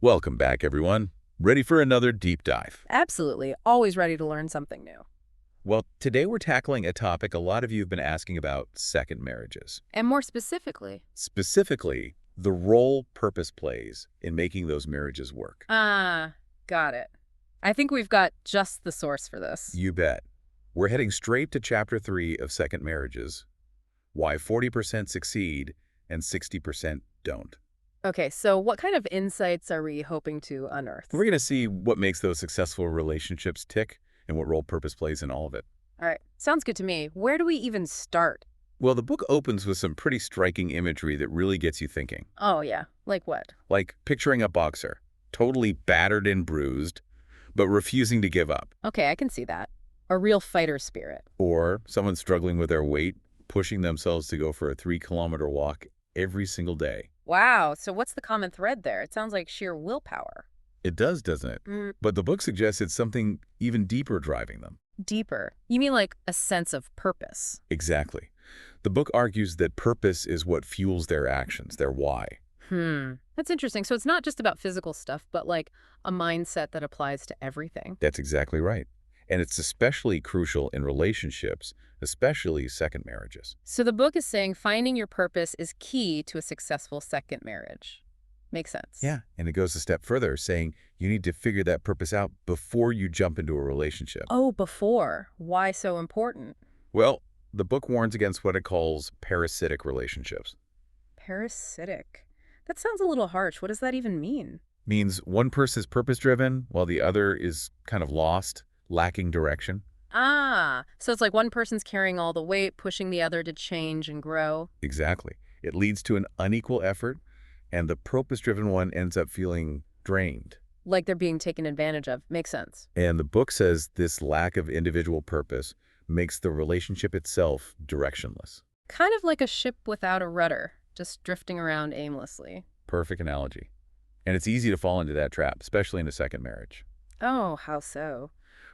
Welcome back, everyone. Ready for another deep dive? Absolutely. Always ready to learn something new. Well, today we're tackling a topic a lot of you have been asking about: second marriages. And more specifically, Specifically, the role purpose plays in making those marriages work. got it. I think we've got just the source for this. You bet. We're heading straight to Chapter 3 of Second Marriages: Why 40% Succeed and 60% Don't. Okay, so what kind of insights are we hoping to unearth? We're going to see what makes those successful relationships tick and what role purpose plays in all of it. All right, sounds good to me. Where do we even start? Well, the book opens with some pretty striking imagery that really gets you thinking. Oh, yeah. Like what? Like picturing a boxer, totally battered and bruised, but refusing to give up. Okay, I can see that. A real fighter spirit. Or someone struggling with their weight, pushing themselves to go for a 3-kilometer walk every single day. Wow, so what's the common thread there? It sounds like sheer willpower. It does, doesn't it? But the book suggests it's something even deeper driving them. Deeper. You mean like a sense of purpose? Exactly. The book argues that purpose is what fuels their actions, their why. That's interesting. So it's not just about physical stuff, but like a mindset that applies to everything. That's exactly right. And it's especially crucial in relationships, especially second marriages. So the book is saying finding your purpose is key to a successful second marriage. Makes sense. Yeah, and it goes a step further, saying you need to figure that purpose out before you jump into a relationship. Oh, before. Why so important? Well, the book warns against what it calls parasitic relationships. Parasitic. That sounds a little harsh. What does that even mean? Means one person is purpose-driven while the other is kind of lost, lacking direction. So it's like one person's carrying all the weight, pushing the other to change and grow. Exactly. It leads to an unequal effort, and the purpose-driven one ends up feeling drained. Like they're being taken advantage of. Makes sense. And the book says this lack of individual purpose makes the relationship itself directionless. Kind of like a ship without a rudder, just drifting around aimlessly. Perfect analogy. And it's easy to fall into that trap, especially in a second marriage. Oh, how so?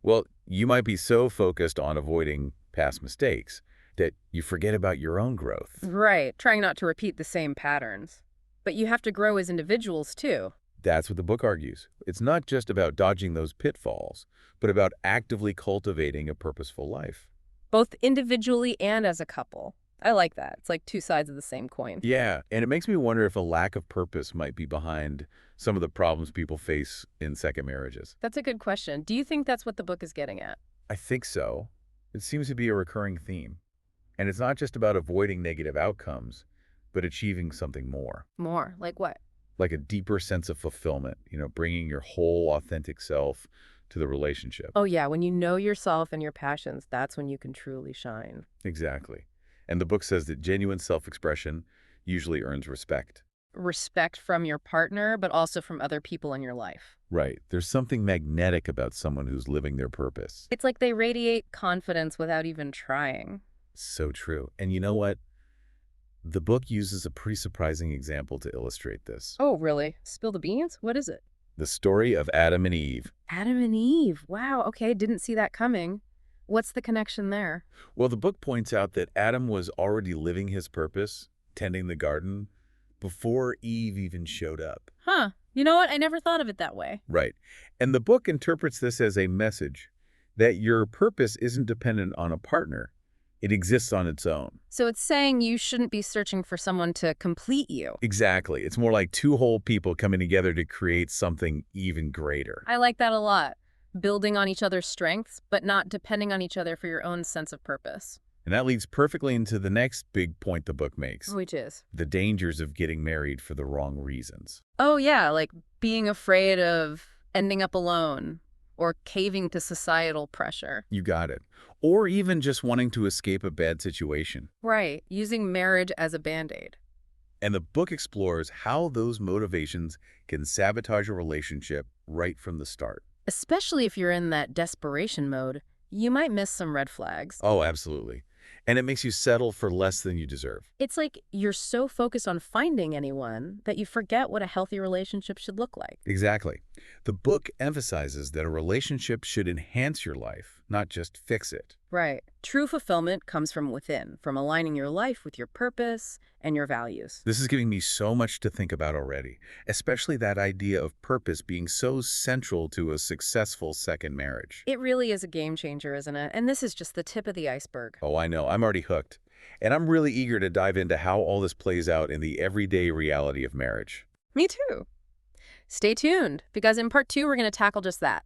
Well, you might be so focused on avoiding past mistakes that you forget about your own growth. Right, trying not to repeat the same patterns. But you have to grow as individuals, too. That's what the book argues. It's not just about dodging those pitfalls, but about actively cultivating a purposeful life. Both individually and as a couple. I like that. It's like two sides of the same coin. Yeah, and it makes me wonder if a lack of purpose might be behind some of the problems people face in second marriages. That's a good question. Do you think that's what the book is getting at? I think so. It seems to be a recurring theme. And it's not just about avoiding negative outcomes, but achieving something more. More? Like what? Like a deeper sense of fulfillment, bringing your whole authentic self to the relationship. Oh, yeah. When you know yourself and your passions, that's when you can truly shine. Exactly. And the book says that genuine self-expression usually earns respect. Respect from your partner, but also from other people in your life. Right. There's something magnetic about someone who's living their purpose. It's like they radiate confidence without even trying. So true. And you know what? The book uses a pretty surprising example to illustrate this. Oh, really? Spill the beans? What is it? The story of Adam and Eve. Adam and Eve. Wow. Okay. Didn't see that coming. What's the connection there? Well, the book points out that Adam was already living his purpose, tending the garden, before Eve even showed up. Huh. You know what? I never thought of it that way. Right. And the book interprets this as a message that your purpose isn't dependent on a partner. It exists on its own. So it's saying you shouldn't be searching for someone to complete you. Exactly. It's more like two whole people coming together to create something even greater. I like that a lot. Building on each other's strengths, but not depending on each other for your own sense of purpose. And that leads perfectly into the next big point the book makes. Which is? The dangers of getting married for the wrong reasons. Oh, yeah, like being afraid of ending up alone or caving to societal pressure. You got it. Or even just wanting to escape a bad situation. Right, using marriage as a Band-Aid. And the book explores how those motivations can sabotage a relationship right from the start. Especially if you're in that desperation mode, you might miss some red flags. Oh, absolutely. And it makes you settle for less than you deserve. It's like you're so focused on finding anyone that you forget what a healthy relationship should look like. Exactly. The book emphasizes that a relationship should enhance your life, not just fix it. Right. True fulfillment comes from within, from aligning your life with your purpose and your values. This is giving me so much to think about already, especially that idea of purpose being so central to a successful second marriage. It really is a game changer, isn't it? And this is just the tip of the iceberg. Oh, I know. I'm already hooked. And I'm really eager to dive into how all this plays out in the everyday reality of marriage. Me too. Stay tuned, because in part 2, we're going to tackle just that.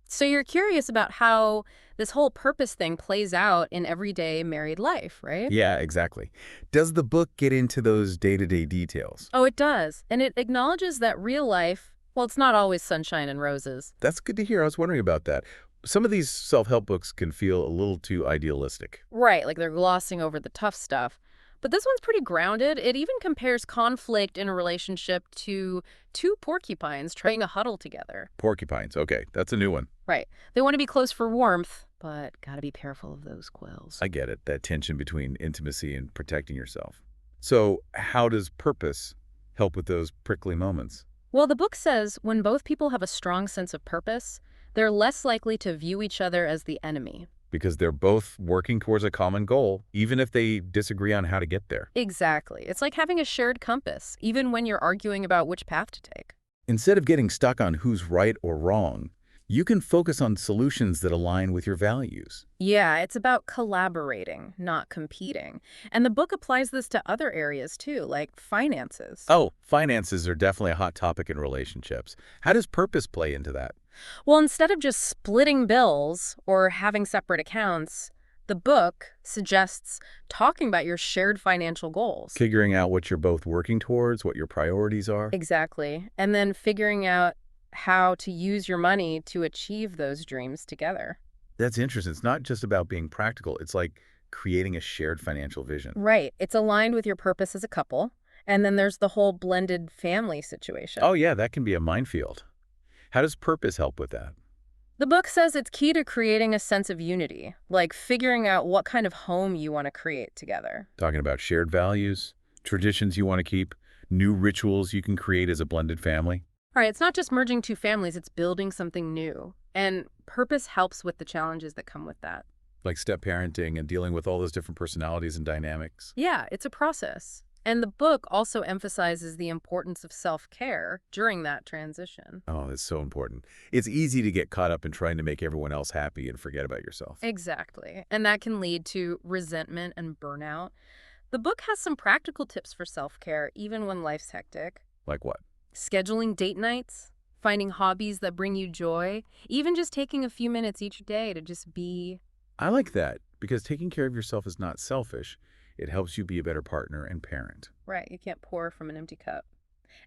So you're curious about how this whole purpose thing plays out in everyday married life, right? Yeah, exactly. Does the book get into those day-to-day details? Oh, it does. And it acknowledges that real life, well, it's not always sunshine and roses. That's good to hear. I was wondering about that. Some of these self-help books can feel a little too idealistic. Right, like they're glossing over the tough stuff. But this one's pretty grounded. It even compares conflict in a relationship to two porcupines trying to huddle together. Porcupines. Okay, that's a new one. Right. They want to be close for warmth, but gotta be careful of those quills. I get it, that tension between intimacy and protecting yourself. So how does purpose help with those prickly moments? Well, the book says when both people have a strong sense of purpose, they're less likely to view each other as the enemy. Because they're both working towards a common goal, even if they disagree on how to get there. Exactly. It's like having a shared compass, even when you're arguing about which path to take. Instead of getting stuck on who's right or wrong, you can focus on solutions that align with your values. Yeah, it's about collaborating, not competing. And the book applies this to other areas too, like finances. Oh, finances are definitely a hot topic in relationships. How does purpose play into that? Well, instead of just splitting bills or having separate accounts, the book suggests talking about your shared financial goals. Figuring out what you're both working towards, what your priorities are. Exactly. And then figuring out how to use your money to achieve those dreams together. That's interesting. It's not just about being practical. It's like creating a shared financial vision. Right. It's aligned with your purpose as a couple. And then there's the whole blended family situation. Oh yeah, that can be a minefield. How does purpose help with that? The book says it's key to creating a sense of unity, like figuring out what kind of home you want to create together. Talking about shared values, traditions you want to keep, new rituals you can create as a blended family. All right, it's not just merging two families, it's building something new. And purpose helps with the challenges that come with that. Like step parenting and dealing with all those different personalities and dynamics. Yeah, it's a process. And the book also emphasizes the importance of self-care during that transition. Oh, that's so important. It's easy to get caught up in trying to make everyone else happy and forget about yourself. Exactly. And that can lead to resentment and burnout. The book has some practical tips for self-care, even when life's hectic. Like what? Scheduling date nights, finding hobbies that bring you joy, even just taking a few minutes each day to just be. I like that because taking care of yourself is not selfish. It helps you be a better partner and parent. Right, you can't pour from an empty cup.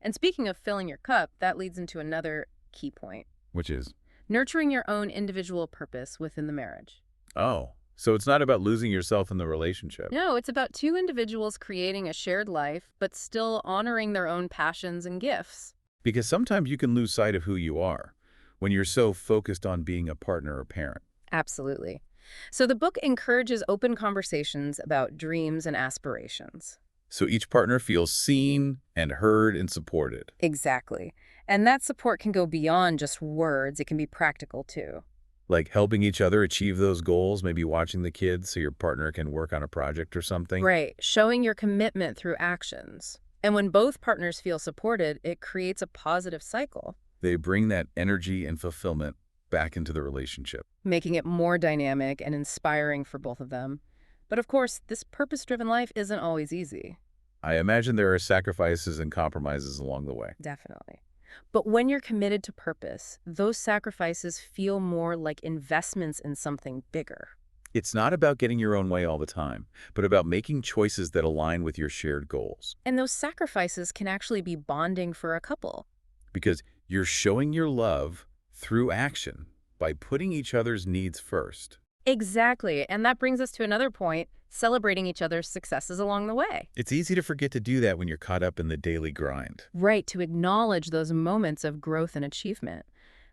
And speaking of filling your cup, that leads into another key point. Which is? Nurturing your own individual purpose within the marriage. Oh, so it's not about losing yourself in the relationship. No, it's about two individuals creating a shared life, but still honoring their own passions and gifts. Because sometimes you can lose sight of who you are when you're so focused on being a partner or parent. Absolutely. So the book encourages open conversations about dreams and aspirations. So each partner feels seen and heard and supported. Exactly. And that support can go beyond just words. It can be practical too. Like helping each other achieve those goals, maybe watching the kids so your partner can work on a project or something. Right. Showing your commitment through actions. And when both partners feel supported, it creates a positive cycle, They bring that energy and fulfillment back into the relationship. making it more dynamic and inspiring for both of them. But of course, this purpose-driven life isn't always easy. I imagine there are sacrifices and compromises along the way. Definitely. But when you're committed to purpose, those sacrifices feel more like investments in something bigger. It's not about getting your own way all the time, but about making choices that align with your shared goals. And those sacrifices can actually be bonding for a couple. Because you're showing your love through action by putting each other's needs first. Exactly. And that brings us to another point, celebrating each other's successes along the way. It's easy to forget to do that when you're caught up in the daily grind. Right, to acknowledge those moments of growth and achievement.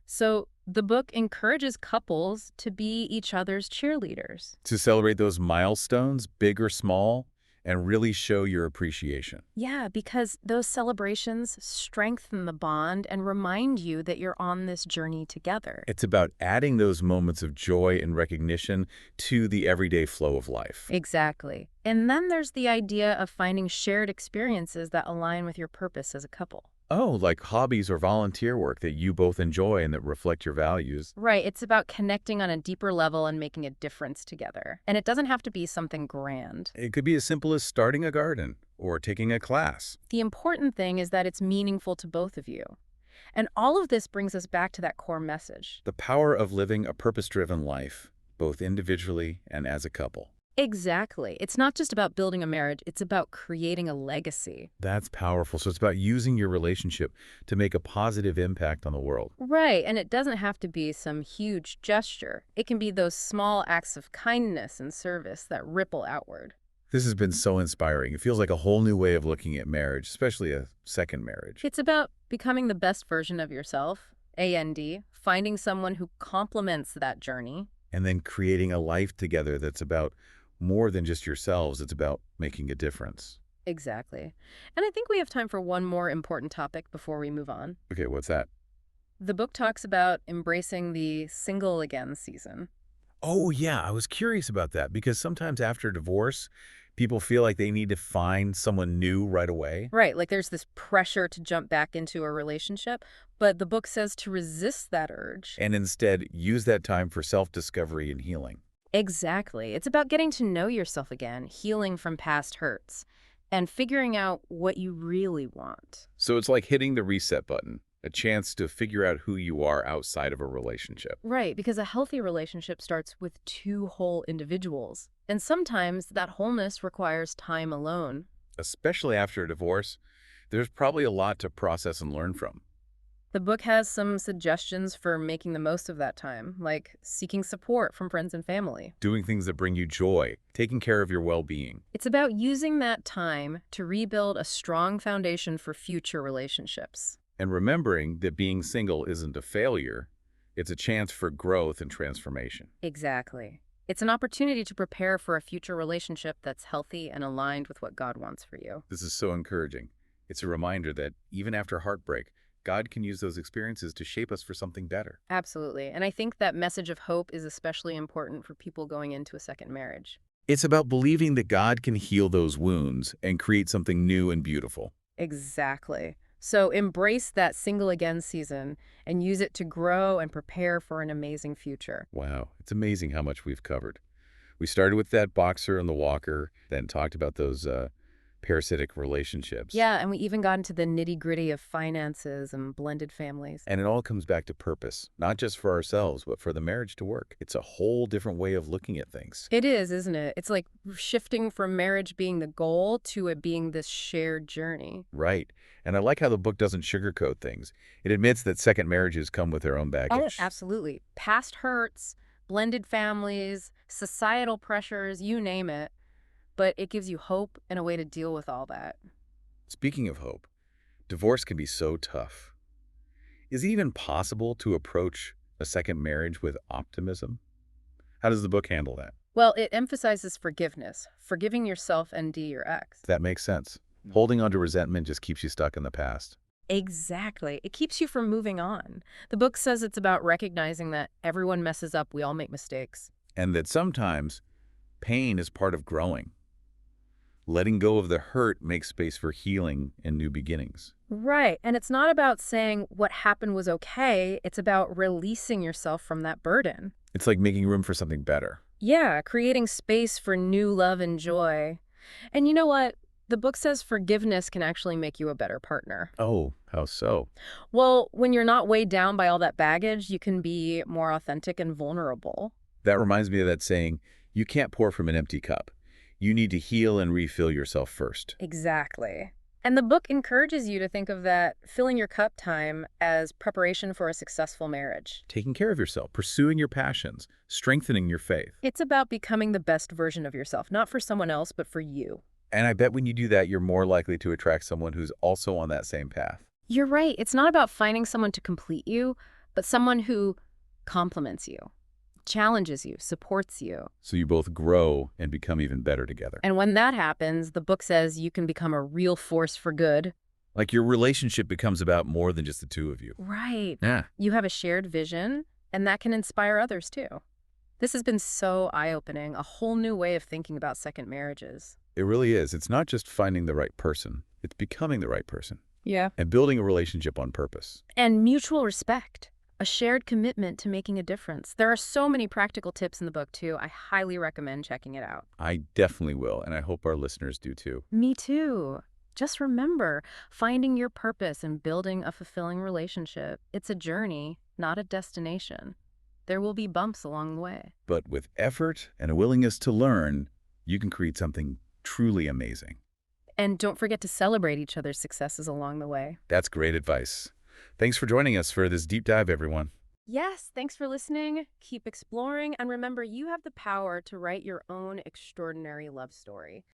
So the book encourages couples to be each other's cheerleaders. To celebrate those milestones, big or small, and really show your appreciation. Yeah, because those celebrations strengthen the bond and remind you that you're on this journey together. It's about adding those moments of joy and recognition to the everyday flow of life. Exactly. And then there's the idea of finding shared experiences that align with your purpose as a couple. Oh, like hobbies or volunteer work that you both enjoy and that reflect your values. Right, it's about connecting on a deeper level and making a difference together. And it doesn't have to be something grand. It could be as simple as starting a garden or taking a class. The important thing is that it's meaningful to both of you. And all of this brings us back to that core message. The power of living a purpose-driven life, both individually and as a couple. Exactly. It's not just about building a marriage, it's about creating a legacy. That's powerful. So it's about using your relationship to make a positive impact on the world. Right, and it doesn't have to be some huge gesture. It can be those small acts of kindness and service that ripple outward. This has been so inspiring. It feels like a whole new way of looking at marriage, especially a second marriage. It's about becoming the best version of yourself, AND, finding someone who complements that journey. And then creating a life together that's about more than just yourselves. It's about making a difference. Exactly. And I think we have time for one more important topic before we move on. Okay, what's that? The book talks about embracing the single again season. Oh, yeah, I was curious about that because sometimes after divorce, people feel like they need to find someone new right away. Right, like there's this pressure to jump back into a relationship, but the book says to resist that urge. And instead, use that time for self-discovery and healing. Exactly. It's about getting to know yourself again, healing from past hurts, and figuring out what you really want. So it's like hitting the reset button, a chance to figure out who you are outside of a relationship. Right, because a healthy relationship starts with two whole individuals. And sometimes that wholeness requires time alone. Especially after a divorce, there's probably a lot to process and learn from. The book has some suggestions for making the most of that time, like seeking support from friends and family. Doing things that bring you joy, taking care of your well-being. It's about using that time to rebuild a strong foundation for future relationships. And remembering that being single isn't a failure, it's a chance for growth and transformation. Exactly. It's an opportunity to prepare for a future relationship that's healthy and aligned with what God wants for you. This is so encouraging. It's a reminder that even after heartbreak, God can use those experiences to shape us for something better. Absolutely. And I think that message of hope is especially important for people going into a second marriage. It's about believing that God can heal those wounds and create something new and beautiful. Exactly. So embrace that single again season and use it to grow and prepare for an amazing future. Wow, it's amazing how much we've covered. We started with that boxer and the walker, then talked about those parasitic relationships. Yeah, and we even got into the nitty-gritty of finances and blended families. And it all comes back to purpose, not just for ourselves, but for the marriage to work. It's a whole different way of looking at things. It is, isn't it? It's like shifting from marriage being the goal to it being this shared journey. Right. And I like how the book doesn't sugarcoat things. It admits that second marriages come with their own Oh, baggage. absolutely. Past hurts, blended families, societal pressures, you name it. But it gives you hope and a way to deal with all that. Speaking of hope, divorce can be so tough. Is it even possible to approach a second marriage with optimism? How does the book handle that? Well, it emphasizes forgiveness, forgiving yourself and your ex. That makes sense. Holding on to resentment just keeps you stuck in the past. Exactly. It keeps you from moving on. The book says it's about recognizing that everyone messes up, we all make mistakes. And that sometimes pain is part of growing. Letting go of the hurt makes space for healing and new beginnings. Right. And it's not about saying what happened was okay. It's about releasing yourself from that burden. It's like making room for something better. Yeah, creating space for new love and joy. And you know what? The book says forgiveness can actually make you a better partner. Oh, how so? Well, when you're not weighed down by all that baggage, you can be more authentic and vulnerable. That reminds me of that saying, you can't pour from an empty cup. You need to heal and refill yourself first. Exactly. And the book encourages you to think of that filling your cup time as preparation for a successful marriage. Taking care of yourself, pursuing your passions, strengthening your faith. It's about becoming the best version of yourself, not for someone else, but for you. And I bet when you do that, you're more likely to attract someone who's also on that same path. You're right. It's not about finding someone to complete you, but someone who complements you. challenges you, supports you. So you both grow and become even better together. And when that happens, the book says you can become a real force for good. Like your relationship becomes about more than just the two of you. Right. Yeah. You have a shared vision, and that can inspire others too. This has been so eye-opening, a whole new way of thinking about second marriages. It really is. It's not just finding the right person. It's becoming the right person Yeah. and building a relationship on purpose. And mutual respect, a shared commitment to making a difference. There are so many practical tips in the book too. I highly recommend checking it out. I definitely will, and I hope our listeners do too. Me too. Just remember, finding your purpose and building a fulfilling relationship, it's a journey, not a destination. There will be bumps along the way. But with effort and a willingness to learn, you can create something truly amazing. And don't forget to celebrate each other's successes along the way. That's great advice. Thanks for joining us for this deep dive, everyone. Yes, thanks for listening. Keep exploring, and remember, you have the power to write your own extraordinary love story.